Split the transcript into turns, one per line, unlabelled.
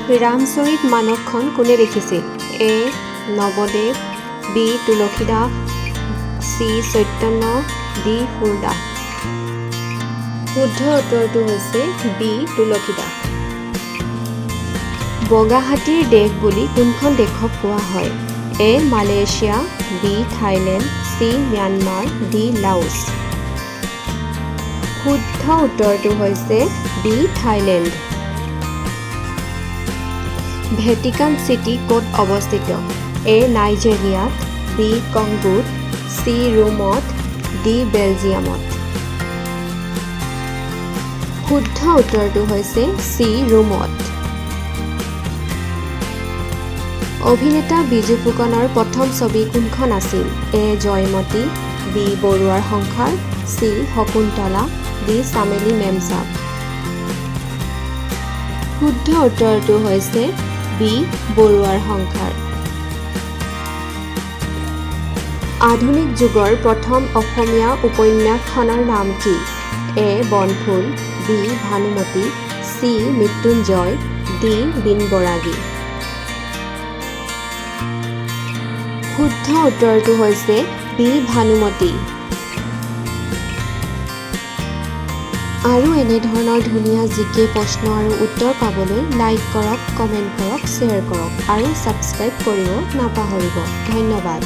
ৰামচৰিত মানসখন কোনে লিখিছিল? এ. নৱদেৱ, B. Tulsidas, C. চৈতন্য, D. Surdas. শুদ্ধ উত্তৰটো হৈছে বি. তুলসীদাস। বগা হাতীৰ দেশ বুলি কোনখন দেশক কোৱা হয়? A. Malaysia, B. Thailand, C. Myanmar, D. Laos. শুদ্ধ উত্তৰটো হৈছে বি. থাইলেণ্ড। ভেটিকান চিটি ক'ত অৱস্থিত? এ. নাইজেৰিয়াত, বি. কংগোত, চি. ৰোমত, ডি. বেলজিয়ামত। শুদ্ধ উত্তৰটো হৈছে চি. ৰোমত। অভিনেতা বিজু ফুকনৰ প্ৰথম ছবি কোনখন আছিল? এ. জয়মতী, বি. বৰুৱাৰ সংসাৰ, চি. শকুন্তলা, ডি. চামেলি মেমচাহাব। শুদ্ধ উত্তৰটো হৈছে বি. বৰুৱাৰ সংসাৰ। আধুনিক যুগৰ প্ৰথম অসমীয়া উপন্যাসখনৰ নাম কি? A. Bonphul, B. Bhanumati, C. Mrityunjay, D. Binbaragi. শুদ্ধ উত্তৰটো হৈছে বি. ভানুমতী। আৰু এনেধৰণৰ ধুনীয়া জিকে প্ৰশ্ন আৰু উত্তৰ পাবলৈ লাইক কৰক, কমেণ্ট কৰক, শ্বেয়াৰ কৰক আৰু ছাবস্ক্ৰাইব কৰিব নাপাহৰিব। ধন্যবাদ।